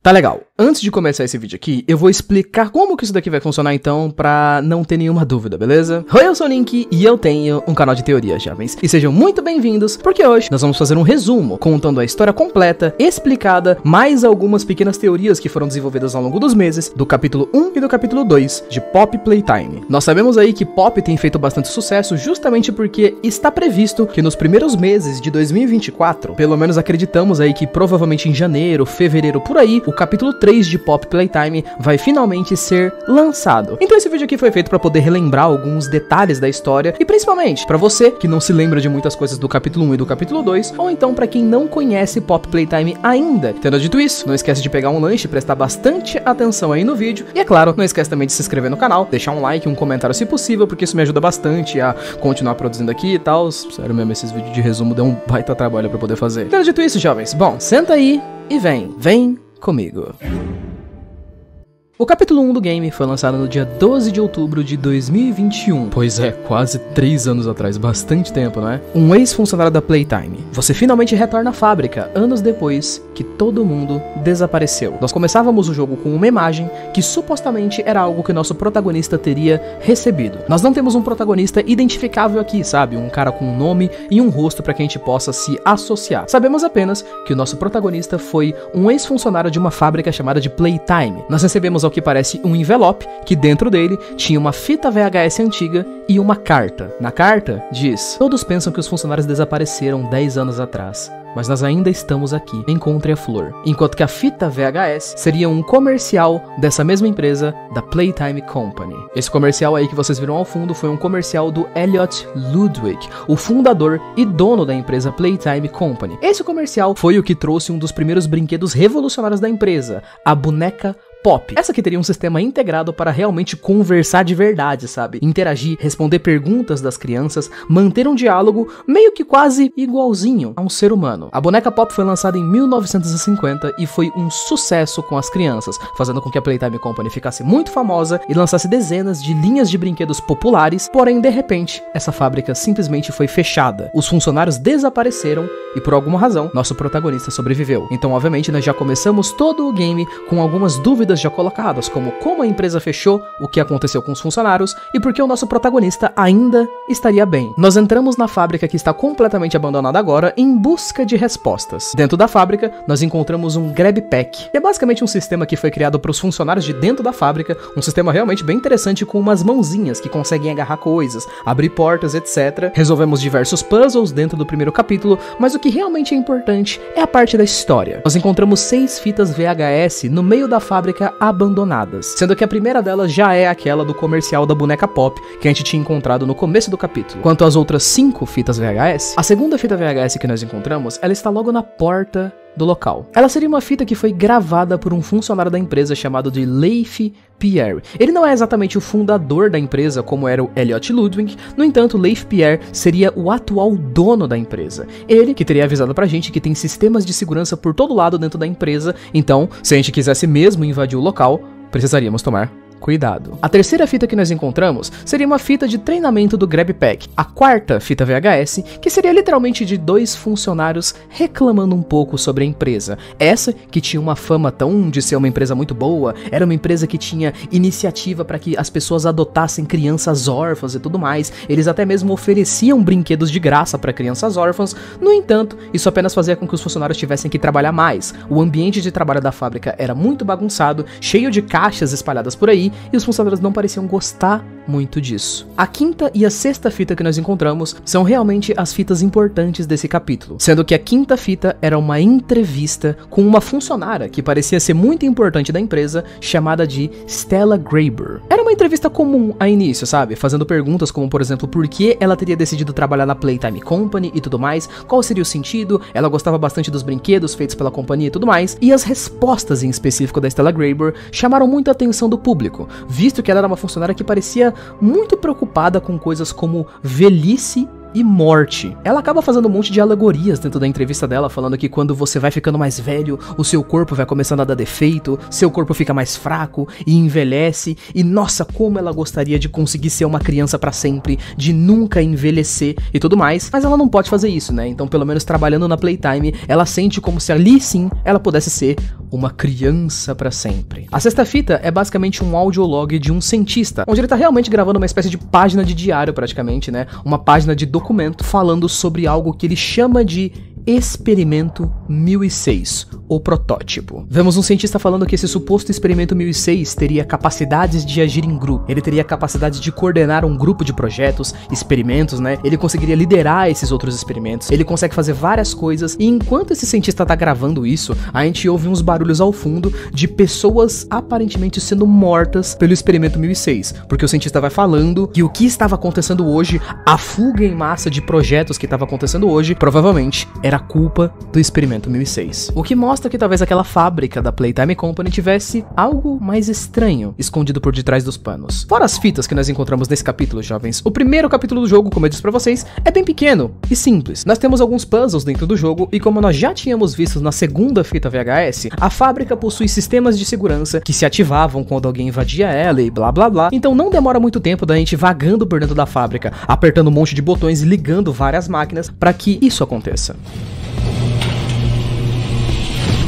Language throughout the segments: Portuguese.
Tá legal. Antes de começar esse vídeo aqui, eu vou explicar como que isso daqui vai funcionar então, pra não ter nenhuma dúvida, beleza? Oi, eu sou o Link e eu tenho um canal de teorias, jovens. E sejam muito bem-vindos, porque hoje nós vamos fazer um resumo, contando a história completa, explicada, mais algumas pequenas teorias que foram desenvolvidas ao longo dos meses, do capítulo 1 e do capítulo 2 de Pop Playtime. Nós sabemos aí que Pop tem feito bastante sucesso justamente porque está previsto que nos primeiros meses de 2024, pelo menos acreditamos aí que provavelmente em janeiro, fevereiro, por aí, o capítulo 3 de Pop Playtime vai finalmente ser lançado. Então esse vídeo aqui foi feito para poder relembrar alguns detalhes da história e principalmente para você que não se lembra de muitas coisas do capítulo 1 e do capítulo 2, ou então para quem não conhece Pop Playtime ainda. Tendo dito isso, não esquece de pegar um lanche, prestar bastante atenção aí no vídeo e é claro, não esquece também de se inscrever no canal, deixar um like, um comentário se possível, porque isso me ajuda bastante a continuar produzindo aqui e tal. Sério mesmo, esses vídeos de resumo dão um baita trabalho para poder fazer. Tendo dito isso, jovens, bom, senta aí e vem comigo. O capítulo 1 do game foi lançado no dia 12 de outubro de 2021. Pois é, quase 3 anos atrás, bastante tempo, não é? Um ex-funcionário da Playtime. Você finalmente retorna à fábrica, anos depois que todo mundo desapareceu. Nós começávamos o jogo com uma imagem que supostamente era algo que nosso protagonista teria recebido. Nós não temos um protagonista identificável aqui, sabe? Um cara com um nome e um rosto para que a gente possa se associar. Sabemos apenas que o nosso protagonista foi um ex-funcionário de uma fábrica chamada de Playtime. Nós recebemos ao que parece um envelope, que dentro dele tinha uma fita VHS antiga e uma carta. Na carta, diz: todos pensam que os funcionários desapareceram 10 anos atrás, mas nós ainda estamos aqui, encontre a flor. Enquanto que a fita VHS seria um comercial dessa mesma empresa, da Playtime Company. Esse comercial aí que vocês viram ao fundo foi um comercial do Elliot Ludwig, o fundador e dono da empresa Playtime Company. Esse comercial foi o que trouxe um dos primeiros brinquedos revolucionários da empresa, a boneca Pop. Essa aqui teria um sistema integrado para realmente conversar de verdade, sabe? Interagir, responder perguntas das crianças, manter um diálogo meio que quase igualzinho a um ser humano. A boneca Pop foi lançada em 1950 e foi um sucesso com as crianças, fazendo com que a Playtime Company ficasse muito famosa e lançasse dezenas de linhas de brinquedos populares, porém, de repente, essa fábrica simplesmente foi fechada. Os funcionários desapareceram e, por alguma razão, nosso protagonista sobreviveu. Então, obviamente, nós já começamos todo o game com algumas dúvidas já colocadas, como a empresa fechou, o que aconteceu com os funcionários e por que o nosso protagonista ainda estaria bem. Nós entramos na fábrica que está completamente abandonada agora em busca de respostas. Dentro da fábrica, nós encontramos um Grab Pack, que é basicamente um sistema que foi criado para os funcionários de dentro da fábrica, um sistema realmente bem interessante com umas mãozinhas que conseguem agarrar coisas, abrir portas, etc. Resolvemos diversos puzzles dentro do primeiro capítulo, mas o que realmente é importante é a parte da história. Nós encontramos 6 fitas VHS no meio da fábrica abandonadas, sendo que a primeira delas já é aquela do comercial da boneca Pop que a gente tinha encontrado no começo do capítulo. Quanto às outras 5 fitas VHS, a segunda fita VHS que nós encontramos, ela está logo na porta do local. Ela seria uma fita que foi gravada por um funcionário da empresa chamado de Leif Pierre. Ele não é exatamente o fundador da empresa como era o Elliot Ludwig, no entanto, Leif Pierre seria o atual dono da empresa. Ele que teria avisado pra gente que tem sistemas de segurança por todo lado dentro da empresa, então, se a gente quisesse mesmo invadir o local, precisaríamos tomar cuidado. A terceira fita que nós encontramos seria uma fita de treinamento do Grab Pack. A quarta fita VHS, que seria literalmente de 2 funcionários reclamando um pouco sobre a empresa. Essa que tinha uma fama tão de ser uma empresa muito boa, era uma empresa que tinha iniciativa para que as pessoas adotassem crianças órfãs e tudo mais. Eles até mesmo ofereciam brinquedos de graça para crianças órfãs. No entanto, isso apenas fazia com que os funcionários tivessem que trabalhar mais. O ambiente de trabalho da fábrica era muito bagunçado, cheio de caixas espalhadas por aí, e os funcionários não pareciam gostar muito disso. A quinta e a sexta fita que nós encontramos são realmente as fitas importantes desse capítulo, sendo que a quinta fita era uma entrevista com uma funcionária que parecia ser muito importante da empresa, chamada de Stella Graber. Era uma entrevista comum a início, sabe? Fazendo perguntas como, por exemplo, por que ela teria decidido trabalhar na Playtime Company e tudo mais, qual seria o sentido, ela gostava bastante dos brinquedos feitos pela companhia e tudo mais, e as respostas em específico da Stella Graber chamaram muito a atenção do público, visto que ela era uma funcionária que parecia muito preocupada com coisas como velhice e morte. Ela acaba fazendo um monte de alegorias dentro da entrevista dela, falando que quando você vai ficando mais velho, o seu corpo vai começando a dar defeito, seu corpo fica mais fraco e envelhece, e nossa, como ela gostaria de conseguir ser uma criança pra sempre, de nunca envelhecer e tudo mais, mas ela não pode fazer isso, né? Então, pelo menos trabalhando na Playtime, ela sente como se ali sim ela pudesse ser uma criança pra sempre. A sexta fita é basicamente um audiolog de um cientista, onde ele tá realmente gravando uma espécie de página de diário praticamente, né? Uma página de documento falando sobre algo que ele chama de Experimento 1006, o protótipo. Vemos um cientista falando que esse suposto Experimento 1006 teria capacidades de agir em grupo, ele teria capacidade de coordenar um grupo de projetos, experimentos, né? Ele conseguiria liderar esses outros experimentos, ele consegue fazer várias coisas, e enquanto esse cientista tá gravando isso, a gente ouve uns barulhos ao fundo de pessoas aparentemente sendo mortas pelo Experimento 1006, porque o cientista vai falando que o que estava acontecendo hoje, a fuga em massa de projetos que estava acontecendo hoje, provavelmente era culpa do Experimento 1006. O que mostra que talvez aquela fábrica da Playtime Company tivesse algo mais estranho escondido por detrás dos panos. Fora as fitas que nós encontramos nesse capítulo, jovens, o primeiro capítulo do jogo, como eu disse pra vocês, é bem pequeno e simples. Nós temos alguns puzzles dentro do jogo e, como nós já tínhamos visto na segunda fita VHS, a fábrica possui sistemas de segurança que se ativavam quando alguém invadia ela e blá blá blá. Então não demora muito tempo da gente vagando por dentro da fábrica, apertando um monte de botões e ligando várias máquinas para que isso aconteça.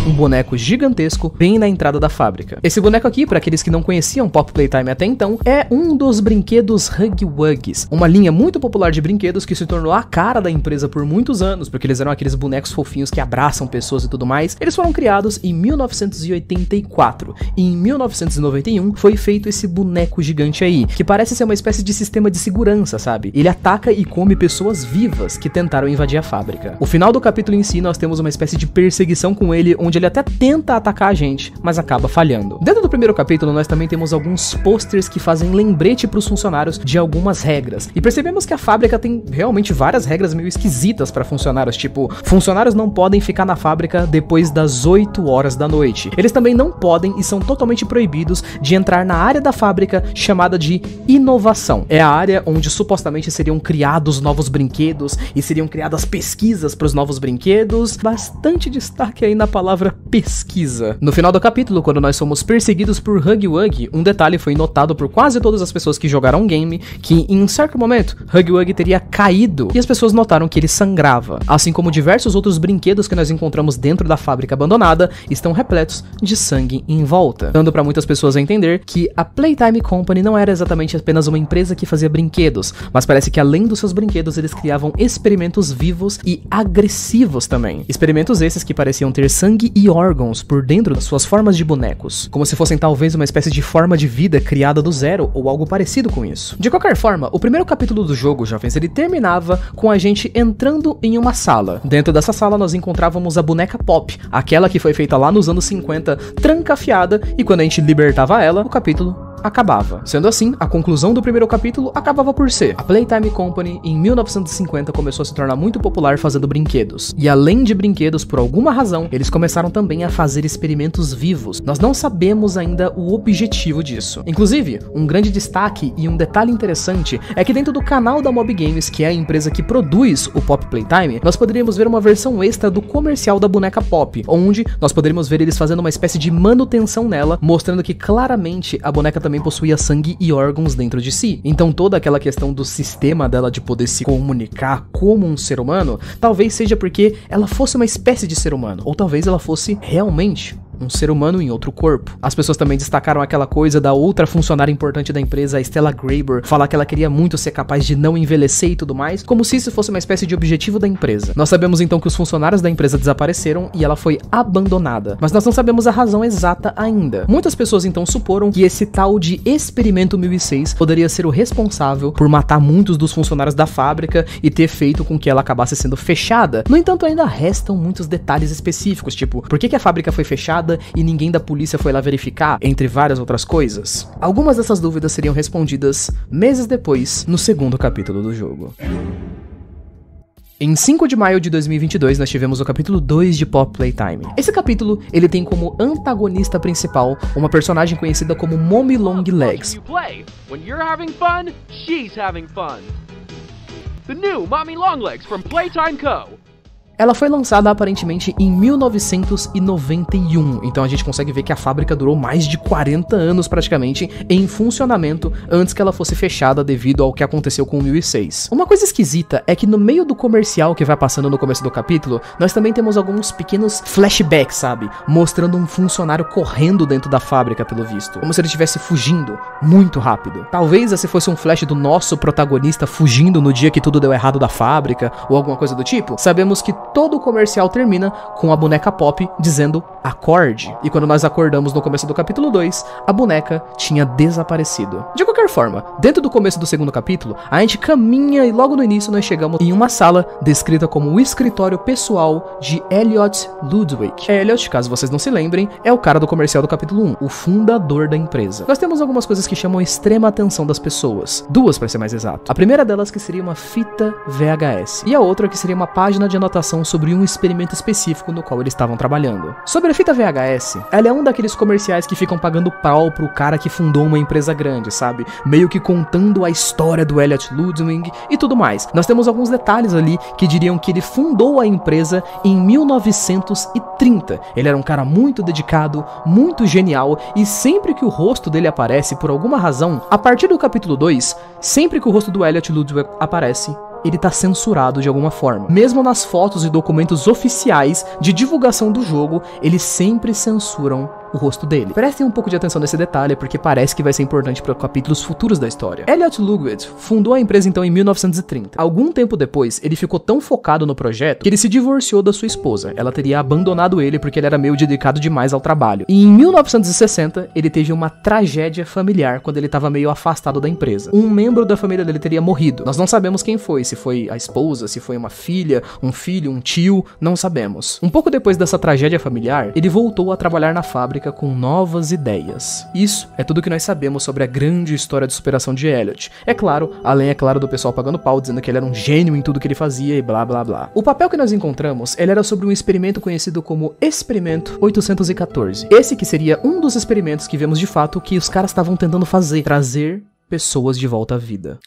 Um boneco gigantesco bem na entrada da fábrica. Esse boneco aqui, para aqueles que não conheciam Pop Playtime até então, é um dos brinquedos Huggy Wuggies, uma linha muito popular de brinquedos que se tornou a cara da empresa por muitos anos, porque eles eram aqueles bonecos fofinhos que abraçam pessoas e tudo mais. Eles foram criados em 1984 e em 1991 foi feito esse boneco gigante aí, que parece ser uma espécie de sistema de segurança, sabe? Ele ataca e come pessoas vivas que tentaram invadir a fábrica. O final do capítulo em si, nós temos uma espécie de perseguição com ele, onde ele até tenta atacar a gente, mas acaba falhando. Dentro do primeiro capítulo, nós também temos alguns posters que fazem lembrete para os funcionários de algumas regras. E percebemos que a fábrica tem realmente várias regras meio esquisitas para funcionários, tipo, funcionários não podem ficar na fábrica depois das 8 horas da noite. Eles também não podem e são totalmente proibidos de entrar na área da fábrica chamada de inovação. É a área onde supostamente seriam criados novos brinquedos e seriam criadas pesquisas para os novos brinquedos. Bastante destaque aí na palavra pesquisa. No final do capítulo, quando nós somos perseguidos por Huggy Wuggy, um detalhe foi notado por quase todas as pessoas que jogaram o game, que em um certo momento, Huggy Wuggy teria caído e as pessoas notaram que ele sangrava. Assim como diversos outros brinquedos que nós encontramos dentro da fábrica abandonada estão repletos de sangue em volta, dando para muitas pessoas a entender que a Playtime Company não era exatamente apenas uma empresa que fazia brinquedos, mas parece que além dos seus brinquedos, eles criavam experimentos vivos e agressivos também. Experimentos esses que pareciam ter sangue e órgãos por dentro das suas formas de bonecos, como se fossem talvez uma espécie de forma de vida criada do zero ou algo parecido com isso. De qualquer forma, o primeiro capítulo do jogo, jovens, ele terminava com a gente entrando em uma sala. Dentro dessa sala nós encontrávamos a boneca Pop, aquela que foi feita lá nos anos 50, trancafiada, e quando a gente libertava ela, o capítulo acabava. Sendo assim, a conclusão do primeiro capítulo acabava por ser: a Playtime Company em 1950 começou a se tornar muito popular fazendo brinquedos. E além de brinquedos, por alguma razão, eles começaram também a fazer experimentos vivos. Nós não sabemos ainda o objetivo disso. Inclusive, um grande destaque e um detalhe interessante é que dentro do canal da Mob Games, que é a empresa que produz o Pop Playtime, nós poderíamos ver uma versão extra do comercial da boneca Pop, onde nós poderíamos ver eles fazendo uma espécie de manutenção nela, mostrando que claramente a boneca também possuía sangue e órgãos dentro de si. Então toda aquela questão do sistema dela de poder se comunicar como um ser humano, talvez seja porque ela fosse uma espécie de ser humano, ou talvez ela fosse realmente um ser humano em outro corpo. As pessoas também destacaram aquela coisa da outra funcionária importante da empresa, a Stella Graber, falar que ela queria muito ser capaz de não envelhecer e tudo mais, como se isso fosse uma espécie de objetivo da empresa. Nós sabemos então que os funcionários da empresa desapareceram e ela foi abandonada, mas nós não sabemos a razão exata ainda. Muitas pessoas então suporam que esse tal de Experimento 1006 poderia ser o responsável por matar muitos dos funcionários da fábrica e ter feito com que ela acabasse sendo fechada. No entanto, ainda restam muitos detalhes específicos, tipo, por que a fábrica foi fechada e ninguém da polícia foi lá verificar, entre várias outras coisas. Algumas dessas dúvidas seriam respondidas meses depois, no segundo capítulo do jogo. Em 5 de maio de 2022, nós tivemos o capítulo 2 de Pop Playtime. Esse capítulo, ele tem como antagonista principal uma personagem conhecida como Mommy Long Legs. the new Mommy Longlegs from Playtime Co. Ela foi lançada aparentemente em 1991, então a gente consegue ver que a fábrica durou mais de 40 anos praticamente em funcionamento antes que ela fosse fechada devido ao que aconteceu com o 1006. Uma coisa esquisita é que no meio do comercial que vai passando no começo do capítulo, nós também temos alguns pequenos flashbacks, sabe? Mostrando um funcionário correndo dentro da fábrica, pelo visto, como se ele estivesse fugindo muito rápido. Talvez esse fosse um flash do nosso protagonista fugindo no dia que tudo deu errado da fábrica ou alguma coisa do tipo. Sabemos que todo o comercial termina com a boneca Pop dizendo acorde. E quando nós acordamos no começo do capítulo 2, a boneca tinha desaparecido. De qualquer forma, dentro do começo do segundo capítulo, a gente caminha e logo no início nós chegamos em uma sala descrita como o escritório pessoal de Elliot Ludwig. Elliot, caso vocês não se lembrem, é o cara do comercial do capítulo 1, o fundador da empresa. Nós temos algumas coisas que chamam a extrema atenção das pessoas. Duas, para ser mais exato. A primeira delas que seria uma fita VHS. E a outra que seria uma página de anotação sobre um experimento específico no qual eles estavam trabalhando. Sobre a fita VHS, ela é um daqueles comerciais que ficam pagando pau pro cara que fundou uma empresa grande, sabe? Meio que contando a história do Elliot Ludwig e tudo mais. Nós temos alguns detalhes ali que diriam que ele fundou a empresa em 1930. Ele era um cara muito dedicado, muito genial, e sempre que o rosto dele aparece, por alguma razão, a partir do capítulo 2, sempre que o rosto do Elliot Ludwig aparece, ele tá censurado de alguma forma. Mesmo nas fotos e documentos oficiais de divulgação do jogo, eles sempre censuram o rosto dele. Prestem um pouco de atenção nesse detalhe, porque parece que vai ser importante para capítulos futuros da história. Elliot Ludwig fundou a empresa então em 1930. Algum tempo depois, ele ficou tão focado no projeto que ele se divorciou da sua esposa. Ela teria abandonado ele porque ele era meio dedicado demais ao trabalho. E em 1960, ele teve uma tragédia familiar quando ele estava meio afastado da empresa. Um membro da família dele teria morrido. Nós não sabemos quem foi, se foi a esposa, se foi uma filha, um filho, um tio, não sabemos. Um pouco depois dessa tragédia familiar, ele voltou a trabalhar na fábrica com novas ideias. Isso é tudo que nós sabemos sobre a grande história de superação de Elliot. É claro, além, do pessoal pagando pau, dizendo que ele era um gênio em tudo que ele fazia e blá blá blá. O papel que nós encontramos, ele era sobre um experimento conhecido como Experimento 814. Esse que seria um dos experimentos que vemos de fato que os caras estavam tentando fazer, trazer pessoas de volta à vida.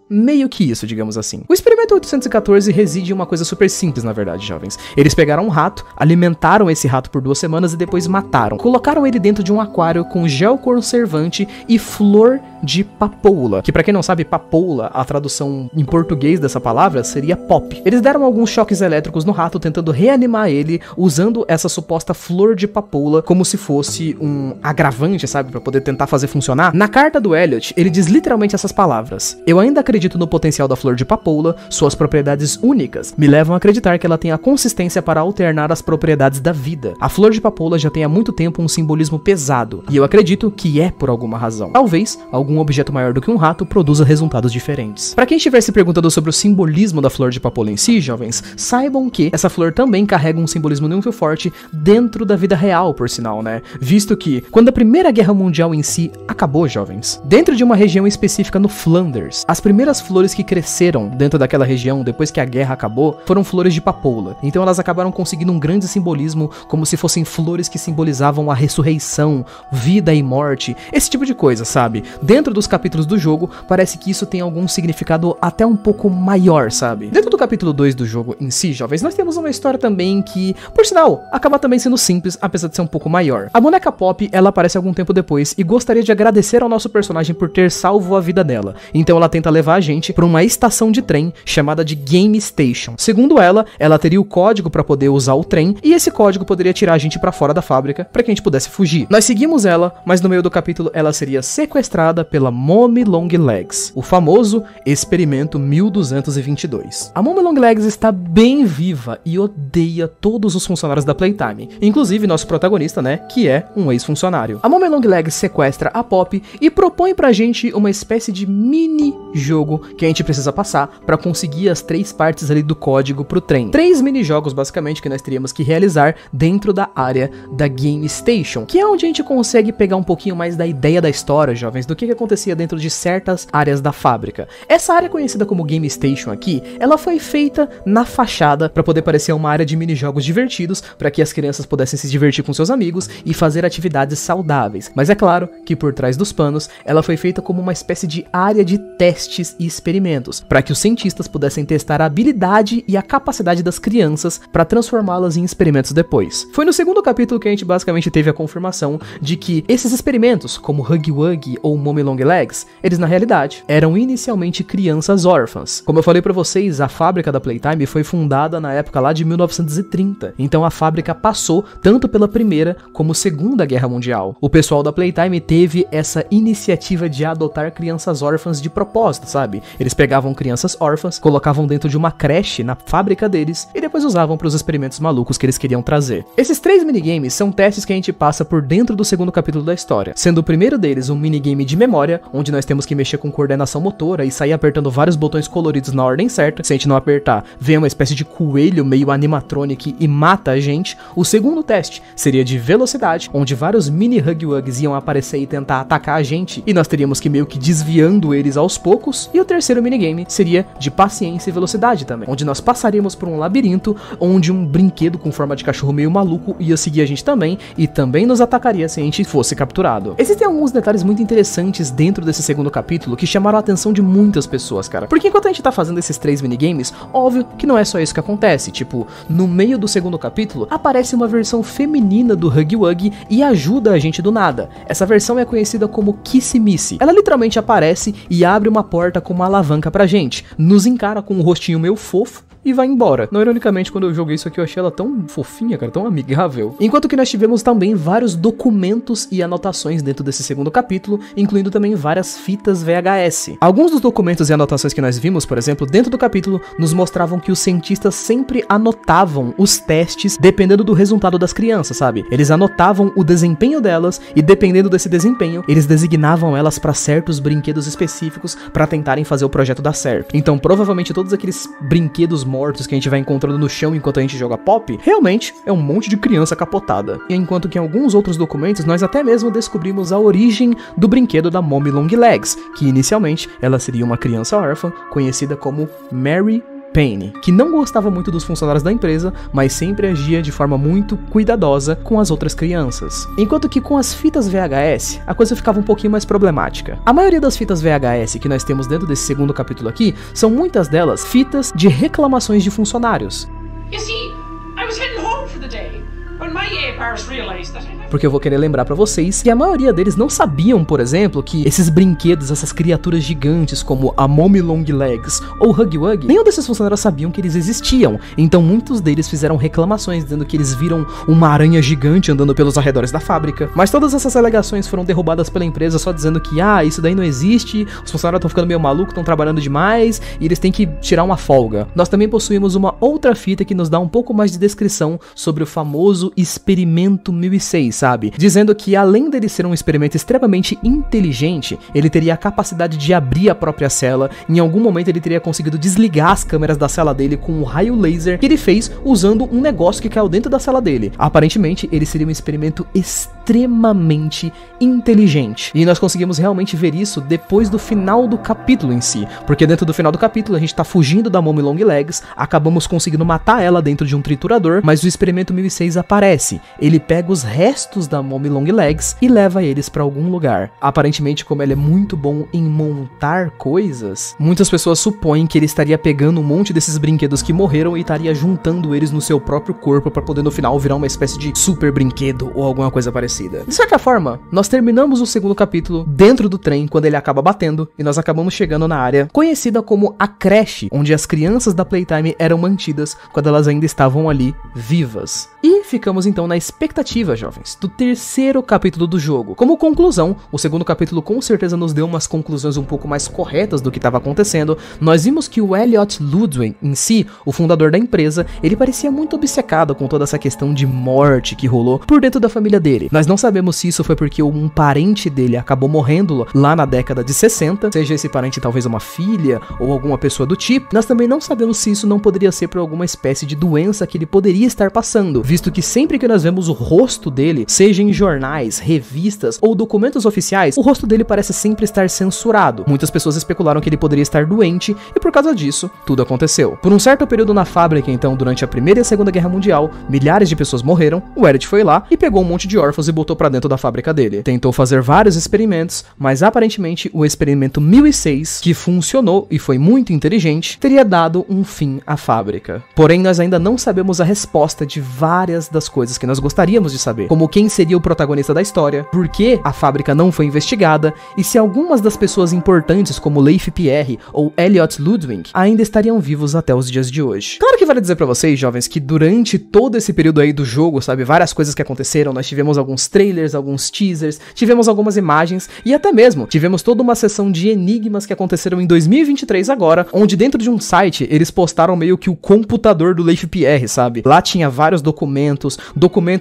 Meio que isso, digamos assim. O experimento 814 reside em uma coisa super simples, na verdade, jovens. Eles pegaram um rato, alimentaram esse rato por 2 semanas e depois mataram. Colocaram ele dentro de um aquário com gel conservante e flor de papoula. Que pra quem não sabe, papoula, a tradução em português dessa palavra seria pop. Eles deram alguns choques elétricos no rato, tentando reanimar ele, usando essa suposta flor de papoula como se fosse um agravante, sabe? Pra poder tentar fazer funcionar. Na carta do Elliot, ele diz literalmente essas palavras: eu ainda acredito no potencial da flor de papoula, suas propriedades únicas me levam a acreditar que ela tem a consistência para alternar as propriedades da vida. A flor de papoula já tem há muito tempo um simbolismo pesado, e eu acredito que é por alguma razão. Talvez algum objeto maior do que um rato produza resultados diferentes. Para quem estiver se perguntando sobre o simbolismo da flor de papoula em si, jovens, saibam que essa flor também carrega um simbolismo muito forte dentro da vida real, por sinal, né? Visto que, quando a Primeira Guerra Mundial em si acabou, jovens, dentro de uma região específica no Flanders, as primeiras flores que cresceram dentro daquela região depois que a guerra acabou foram flores de papoula. Então elas acabaram conseguindo um grande simbolismo, como se fossem flores que simbolizavam a ressurreição, vida e morte, esse tipo de coisa, sabe? Dentro dos capítulos do jogo, parece que isso tem algum significado até um pouco maior, sabe? Dentro do capítulo 2 do jogo em si, jovens, nós temos uma história também que, por sinal, acaba também sendo simples, apesar de ser um pouco maior. A boneca Pop, ela aparece algum tempo depois e gostaria de agradecer ao nosso personagem por ter salvo a vida dela. Então ela tenta levar a gente para uma estação de trem chamada de Game Station. Segundo ela teria o código para poder usar o trem e esse código poderia tirar a gente para fora da fábrica para que a gente pudesse fugir. Nós seguimos ela, mas no meio do capítulo ela seria sequestrada pela Mommy Longlegs, o famoso Experimento 1222. A Mommy Longlegs está bem viva e odeia todos os funcionários da Playtime, inclusive nosso protagonista, né, que é um ex-funcionário. A Mommy Longlegs sequestra a Pop e propõe pra gente uma espécie de mini-jogo que a gente precisa passar para conseguir as 3 partes ali do código pro trem. 3 mini-jogos, basicamente, que nós teríamos que realizar dentro da área da Game Station, que é onde a gente consegue pegar um pouquinho mais da ideia da história, jovens, do que acontecia dentro de certas áreas da fábrica. Essa área conhecida como Game Station aqui, ela foi feita na fachada para poder parecer uma área de minijogos divertidos, para que as crianças pudessem se divertir com seus amigos e fazer atividades saudáveis. Mas é claro que por trás dos panos, ela foi feita como uma espécie de área de testes e experimentos, para que os cientistas pudessem testar a habilidade e a capacidade das crianças para transformá-las em experimentos depois. Foi no segundo capítulo que a gente basicamente teve a confirmação de que esses experimentos, como Huggy Wuggy ou Mommy Long Legs, eles na realidade eram inicialmente crianças órfãs. Como eu falei pra vocês, a fábrica da Playtime foi fundada na época lá de 1930, então a fábrica passou tanto pela Primeira como Segunda Guerra Mundial. O pessoal da Playtime teve essa iniciativa de adotar crianças órfãs de propósito, sabe? Eles pegavam crianças órfãs, colocavam dentro de uma creche na fábrica deles e depois usavam para os experimentos malucos que eles queriam trazer. Esses 3 minigames são testes que a gente passa por dentro do segundo capítulo da história, sendo o primeiro deles um minigame de memória, onde nós temos que mexer com coordenação motora e sair apertando vários botões coloridos na ordem certa. Se a gente não apertar, vem uma espécie de coelho meio animatronic e mata a gente. O segundo teste seria de velocidade, onde vários mini Huggy Wuggs iam aparecer e tentar atacar a gente, e nós teríamos que meio que desviando eles aos poucos. E o terceiro minigame seria de paciência e velocidade também, onde nós passaríamos por um labirinto, onde um brinquedo com forma de cachorro meio maluco ia seguir a gente também, e também nos atacaria se a gente fosse capturado. Existem alguns detalhes muito interessantes dentro desse segundo capítulo que chamaram a atenção de muitas pessoas, cara. Porque enquanto a gente tá fazendo esses 3 minigames, óbvio que não é só isso que acontece. Tipo, no meio do segundo capítulo, aparece uma versão feminina do Huggy Wuggy e ajuda a gente do nada. Essa versão é conhecida como Kissy Missy. Ela literalmente aparece e abre uma porta com uma alavanca pra gente, nos encara com um rostinho meio fofo e vai embora. Não, ironicamente, quando eu joguei isso aqui, eu achei ela tão fofinha, cara, tão amigável. Enquanto que nós tivemos também vários documentos e anotações dentro desse segundo capítulo, incluindo também várias fitas VHS. Alguns dos documentos e anotações que nós vimos, por exemplo, dentro do capítulo, nos mostravam que os cientistas sempre anotavam os testes dependendo do resultado das crianças, sabe? Eles anotavam o desempenho delas e, dependendo desse desempenho, eles designavam elas para certos brinquedos específicos para tentarem fazer o projeto dar certo. Então, provavelmente, todos aqueles brinquedos mortos que a gente vai encontrando no chão enquanto a gente joga pop, realmente é um monte de criança capotada. E enquanto que em alguns outros documentos nós até mesmo descobrimos a origem do brinquedo da Mommy Long Legs, que inicialmente ela seria uma criança órfã conhecida como Mary Payne, que não gostava muito dos funcionários da empresa, mas sempre agia de forma muito cuidadosa com as outras crianças. Enquanto que com as fitas VHS, a coisa ficava um pouquinho mais problemática. A maioria das fitas VHS que nós temos dentro desse segundo capítulo aqui, são muitas delas fitas de reclamações de funcionários. You see, I was heading home for the day when my A-Pars realized that Porque eu vou querer lembrar pra vocês que a maioria deles não sabiam, por exemplo, que esses brinquedos, essas criaturas gigantes como a Mommy Long Legs ou Huggy Wuggy, nenhum desses funcionários sabiam que eles existiam. Então muitos deles fizeram reclamações dizendo que eles viram uma aranha gigante andando pelos arredores da fábrica. Mas todas essas alegações foram derrubadas pela empresa só dizendo que, isso daí não existe, os funcionários estão ficando meio malucos, estão trabalhando demais e eles têm que tirar uma folga. Nós também possuímos uma outra fita que nos dá um pouco mais de descrição sobre o famoso Experimento 1006, sabe? Dizendo que além dele ser um experimento extremamente inteligente, ele teria a capacidade de abrir a própria cela. Em algum momento ele teria conseguido desligar as câmeras da cela dele com um raio laser que ele fez usando um negócio que caiu dentro da cela dele. Aparentemente ele seria um experimento extremamente inteligente. E nós conseguimos realmente ver isso depois do final do capítulo em si, porque dentro do final do capítulo a gente tá fugindo da Mommy Long Legs, acabamos conseguindo matar ela dentro de um triturador, mas o Experimento 1006 aparece. Ele pega os restos da Mommy Long Legs e leva eles pra algum lugar. Aparentemente, como ele é muito bom em montar coisas, muitas pessoas supõem que ele estaria pegando um monte desses brinquedos que morreram e estaria juntando eles no seu próprio corpo pra poder no final virar uma espécie de super brinquedo ou alguma coisa parecida. De certa forma, nós terminamos o segundo capítulo dentro do trem quando ele acaba batendo e nós acabamos chegando na área conhecida como a creche, onde as crianças da Playtime eram mantidas quando elas ainda estavam ali vivas. E ficamos então na expectativa, jovens, do terceiro capítulo do jogo. Como conclusão, o segundo capítulo com certeza nos deu umas conclusões um pouco mais corretas do que estava acontecendo. Nós vimos que o Elliot Ludwig em si, o fundador da empresa, ele parecia muito obcecado com toda essa questão de morte que rolou por dentro da família dele. Nós não sabemos se isso foi porque um parente dele acabou morrendo lá na década de 60, seja esse parente talvez uma filha ou alguma pessoa do tipo. Nós também não sabemos se isso não poderia ser por alguma espécie de doença que ele poderia estar passando, visto que sempre que nós vemos o rosto dele, seja em jornais, revistas ou documentos oficiais, o rosto dele parece sempre estar censurado. Muitas pessoas especularam que ele poderia estar doente e por causa disso, tudo aconteceu. Por um certo período na fábrica, então, durante a Primeira e a Segunda Guerra Mundial, milhares de pessoas morreram, o Elliot foi lá e pegou um monte de órfãos e botou pra dentro da fábrica dele. Tentou fazer vários experimentos, mas aparentemente o experimento 1006, que funcionou e foi muito inteligente, teria dado um fim à fábrica. Porém, nós ainda não sabemos a resposta de várias das coisas que nós gostaríamos de saber, como quem seria o protagonista da história, por que a fábrica não foi investigada e se algumas das pessoas importantes como Leif Pierre ou Elliot Ludwig ainda estariam vivos até os dias de hoje. Claro que vale dizer pra vocês, jovens, que durante todo esse período aí do jogo, sabe, várias coisas que aconteceram, nós tivemos alguns trailers, alguns teasers, tivemos algumas imagens e até mesmo tivemos toda uma sessão de enigmas que aconteceram em 2023 agora, onde dentro de um site eles postaram meio que o computador do Leif Pierre, sabe? Lá tinha vários documentos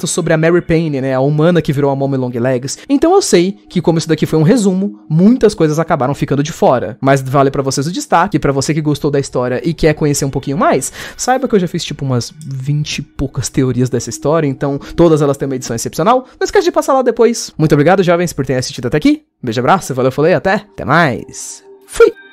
sobre a Mary Payne, né, a humana que virou a Mommy Longlegs. Então eu sei que como isso daqui foi um resumo, muitas coisas acabaram ficando de fora, mas vale pra vocês o destaque, pra você que gostou da história e quer conhecer um pouquinho mais, saiba que eu já fiz tipo umas 20 e poucas teorias dessa história, então todas elas têm uma edição excepcional. Não esquece de passar lá depois. Muito obrigado, jovens, por terem assistido até aqui. Beijo, abraço, valeu, falei, até mais. Fui!